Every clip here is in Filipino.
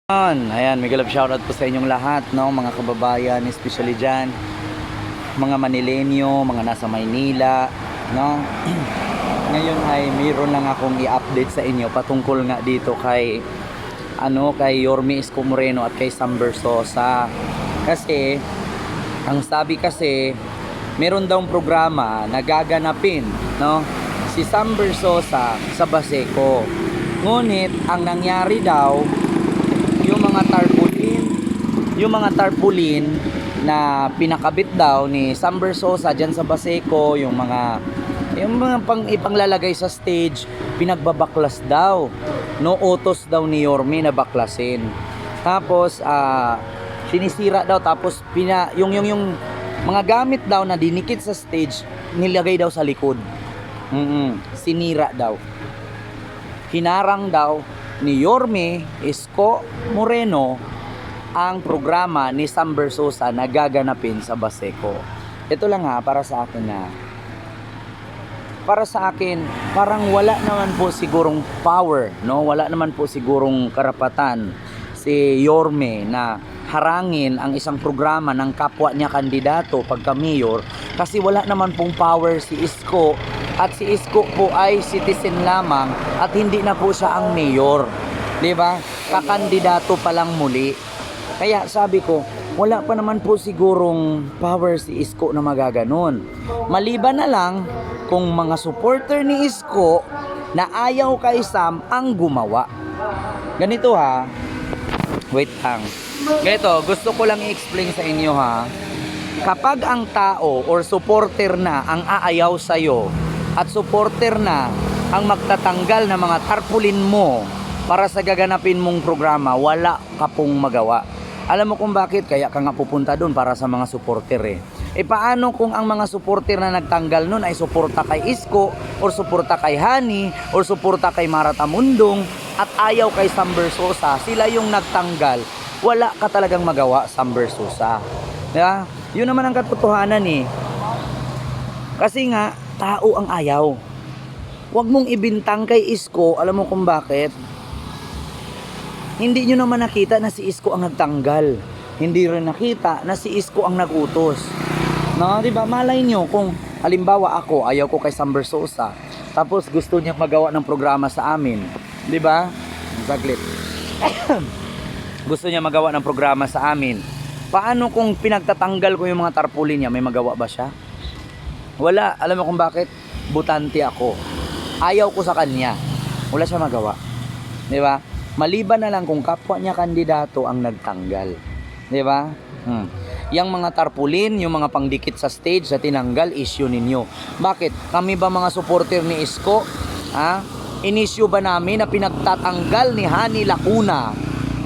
Ayan, mega love shoutout po sa inyong lahat, no, mga kababayan, especially dyan, mga Manilenyo, mga nasa Maynila, no. Ngayon ay mayroon lang akong i-update sa inyo patungkol nga dito kay Yorme Isko Moreno at kay Sam Bersosa. Kasi ang sabi kasi meron daw programa na gaganapin, no, si Sam Bersosa sa Baseco. Ngunit ang nangyari daw, yung mga tarpaulin na pinakabit daw ni Sam Bersosa dyan sa Baseco, yung mga ipanglalagay sa stage, pinagbabaklas daw, no, utos daw ni Yorme na baklasin. Tapos sinisira daw, tapos yung mga gamit daw na dinikit sa stage nilagay daw sa likod. Sinira daw, hinarang daw ni Yorme Isko Moreno ang programa ni Sam Bersosa na gaganapin sa Baseco. Ito lang para sa akin, parang wala naman po sigurong power, no? Wala naman po sigurong karapatan si Yorme na harangin ang isang programa ng kapwa niya kandidato pagka mayor, kasi wala naman pong power si Isko. At si Isko po ay citizen lamang at hindi na po siya ang mayor, 'di ba? Kakandidato pa lang muli. Kaya sabi ko, wala pa naman po sigurong power si Isko na magaganon. Maliban na lang kung mga supporter ni Isko na ayaw kay Sam ang gumawa. Ganito wait lang. Ganito, gusto ko lang i-explain sa inyo Kapag ang tao or supporter na ang aayaw sa'yo at supporter na ang magtatanggal ng mga tarpaulin mo para sa gaganapin mong programa, wala ka pong magawa. Alam mo kung bakit? Kaya ka nga pupunta doon, para sa mga supporter paano kung ang mga supporter na nagtanggal nun ay suporta kay Isko or suporta kay Hani or suporta kay Mara Tamundong at ayaw kay Sam Bersosa, sila yung nagtanggal, wala ka talagang magawa, Sam Bersosa. Diba? Yun naman ang katotohanan Kasi nga, tao ang ayaw. Huwag mong ibintang kay Isko. Alam mo kung bakit? Hindi nyo naman nakita na si Isko ang nagtanggal. Hindi rin nakita na si Isko ang nagutos. No, diba? Malay nyo kung halimbawa ako, ayaw ko kay Sam Bersosa, tapos gusto niya magawa ng programa sa amin. Diba? Saglit. Gusto niya magawa ng programa sa amin. Paano kung pinagtatanggal ko yung mga tarpaulin niya? May magawa ba siya? Wala. Alam mo kung bakit? Butante ako. Ayaw ko sa kanya. Wala siya magawa. Di ba? Maliban na lang kung kapwa niya kandidato ang nagtanggal. Di ba? Yang mga tarpaulin, yung mga pangdikit sa stage na tinanggal, issue ninyo. Bakit? Kami ba mga supporter ni Isko? In-issue ba namin na pinagtatanggal ni Hani Lacuna?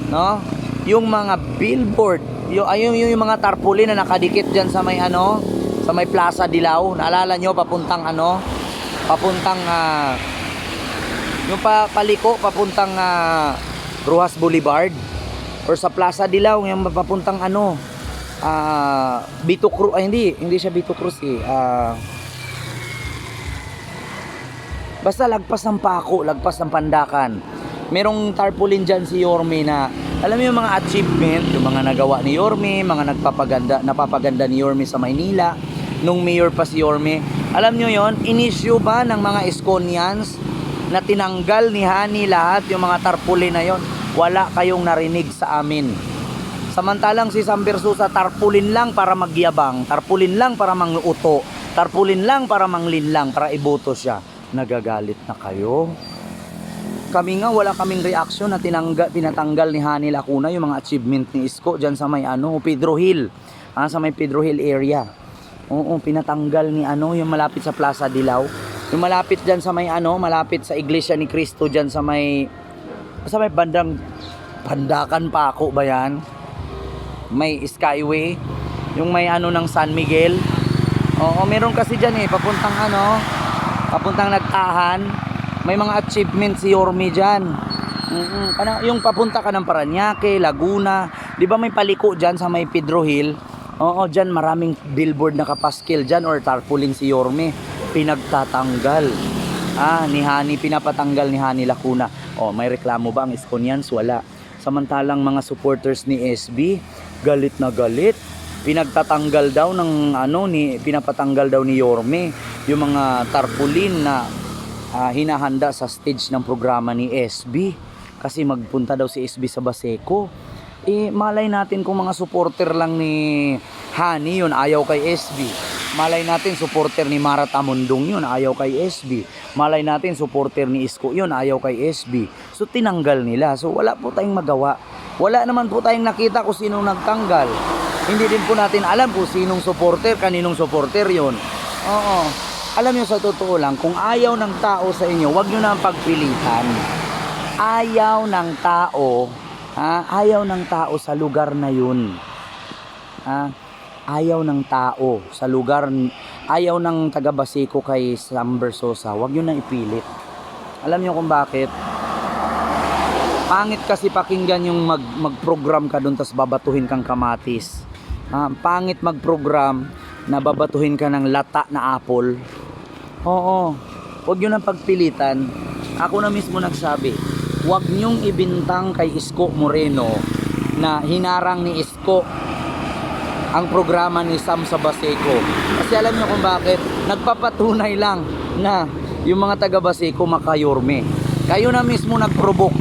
No? Yung mga billboard, yung mga tarpaulin na nakadikit dyan sa may sa may Plaza Dilao, naalala nyo, papuntang yung paliko, papuntang Rojas Boulevard, or sa Plaza Dilao, yung papuntang Vito Cruz, hindi siya Vito Cruz basta lagpas ng Paco, lagpas ng Pandakan, merong tarpaulin dyan si Yorme na, alam mo yung mga achievement, yung mga nagawa ni Yorme, mga napapaganda ni Yorme sa Maynila nung mayor pa si Yorme. Alam nyo yon, in-issue ba ng mga Iskonians na tinanggal ni Hani lahat yung mga tarpaulin na yon? Wala kayong narinig sa amin. Samantalang si Sam Bersosa, tarpaulin lang para magyabang, tarpaulin lang para manguto, tarpaulin lang para manglinlang, para iboto siya. Nagagalit na kayo. Kami nga, wala kaming reaksyon na pinatanggal ni Hani Lacuna yung mga achievement ni Isko dyan sa may Pedro Hill, sa may Pedro Hill area. Oo, pinatanggal ni yung malapit sa Plaza Dilao, yung malapit dyan sa may malapit sa Iglesia ni Cristo dyan sa may bandang Pandakan Paco ba yan? May Skyway, yung may ng San Miguel. Oo, meron kasi dyan papuntang Nagtahan. May mga achievement si Yorme dyan. Yung papunta ka ng Parañaque, Laguna, di ba may paliko dyan sa may Pedro Hill? Oo, dyan maraming billboard na kapaskil dyan or tarpaulin si Yorme. Pinagtatanggal. Ni Hani, pinapatanggal ni Hani Lacuna. May reklamo ba ang Iskonians? Wala. Samantalang mga supporters ni SB, galit na galit. Pinagtatanggal daw ng pinapatanggal daw ni Yorme yung mga tarpaulin na hinahanda sa stage ng programa ni SB kasi magpunta daw si SB sa Baseco. Malay natin kung mga supporter lang ni Hani yun, ayaw kay SB. Malay natin supporter ni Mara Tamundong yun, ayaw kay SB. Malay natin supporter ni Isko yun, ayaw kay SB. So tinanggal nila. So wala po tayong magawa. Wala naman po tayong nakita kung sinong nagtanggal. Hindi din po natin alam kung sinong supporter, kaninong supporter yon. Oo. Alam nyo, sa totoo lang, kung ayaw ng tao sa inyo, wag nyo na pagpilitan. Ayaw ng tao, ayaw ng tao sa lugar na yun. Ayaw ng tao sa lugar, ayaw ng taga Baseco kay Sam Bersosa, wag nyo na ipilit. Alam nyo kung bakit? Pangit kasi pakinggan yung mag-program ka doon tapos babatuhin kang kamatis. Pangit mag-program na babatuhin ka ng lata na apple. Oo, huwag nyo nang pagpilitan. Ako na mismo nagsabi, huwag nyong ibintang kay Isko Moreno na hinarang ni Isko ang programa ni Sam sa Baseco. Kasi alam nyo kung bakit? Nagpapatunay lang na yung mga taga Baseco makayorme. Kayo na mismo nag-provoke.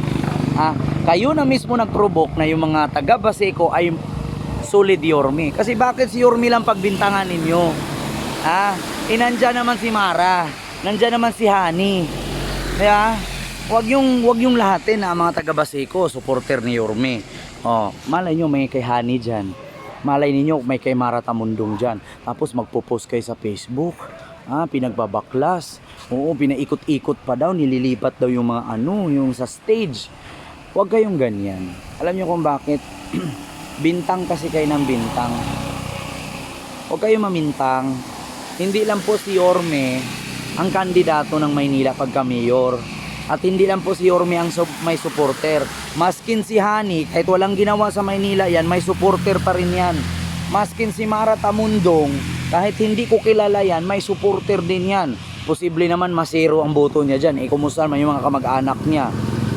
Kayo na mismo nag-provoke na yung mga taga Baseco ay solid Yorme. Kasi bakit si Yorme lang pagbintangan ninyo? Nandyan naman si Mara, nandyan naman si Hani. Kaya wag yung lahatin na mga taga Baseco supporter ni Yorme. Malay nyo may kay Hani dyan. Malay ninyo may kay Mara Tamundong dyan. Tapos magpo-post kayo sa Facebook. Pinagbabaklas. Oo, pinaikot-ikot pa daw, nililipat daw yung mga yung sa stage. Huwag kayong ganyan. Alam nyo kung bakit? Bintang kasi kayo ng bintang. Huwag kayong mamintang. Hindi lang po si Yorme ang kandidato ng Maynila pagka mayor. At hindi lang po si Yorme ang may supporter. Maskin si Hani, kahit walang ginawa sa Maynila yan, may supporter pa rin yan. Maskin si Mara Tamundong, kahit hindi ko kilala yan, may supporter din yan. Posible naman masero ang boto niya dyan. Kumusta naman yung mga kamag-anak niya?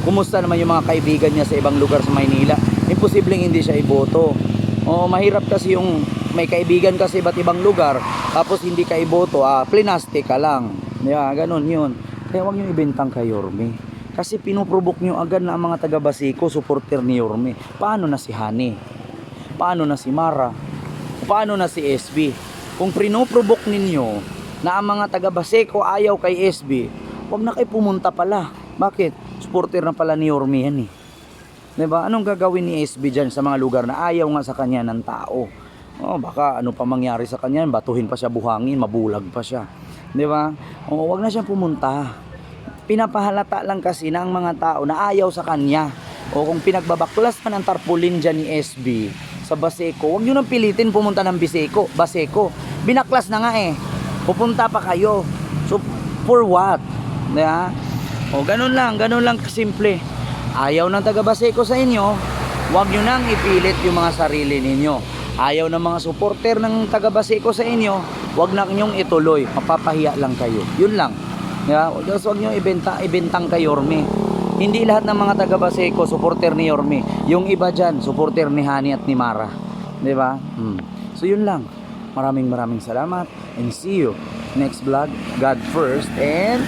Kumusta naman yung mga kaibigan niya sa ibang lugar sa Maynila? Imposibleng hindi siya iboto. Mahirap kasi yung may kaibigan ka sa iba't ibang lugar, tapos hindi ka iboto, plinastic ka lang. Ganun yun. Kaya huwag nyo ibentang kay Yorme. Kasi pinuprovoke nyo agad na ang mga taga Baseco, supporter ni Yorme. Paano na si Hani? Paano na si Mara? Paano na si SB? Kung pinoprovoke ninyo na ang mga taga Baseco ayaw kay SB, huwag na kayo pumunta pala. Bakit? Supporter na pala ni Yorme yan eh. Diba? Anong gagawin ni SB dyan sa mga lugar na ayaw nga sa kanya ng tao? Baka ano pa mangyari sa kanya, batuhin pa siya buhangin, mabulag pa siya. Diba? Huwag na siyang pumunta. Pinapahalata lang kasi ng mga tao na ayaw sa kanya. Kung pinagbabaklas man ang tarpaulin dyan ni SB sa Baseco, huwag nyo nang pilitin pumunta ng Baseco. Binaklas na nga eh. Pupunta pa kayo. So, for what? Diba? Ganun lang kasimple. Ayaw ng taga Baseco sa inyo, huwag nyo nang ipilit yung mga sarili ninyo. Ayaw ng mga supporter ng taga Baseco sa inyo, huwag na nyong ituloy, mapapahiya lang kayo. Yun lang. Huwag nyo ibentang kay Yorme. Hindi lahat ng mga taga Baseco supporter ni Yorme. Yung iba dyan, supporter ni Hani at ni Mara. Diba? So yun lang. Maraming salamat and see you next vlog. God first and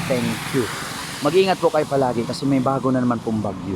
thank you. Mag-ingat po kayo palagi kasi may bago na naman pong bagyo.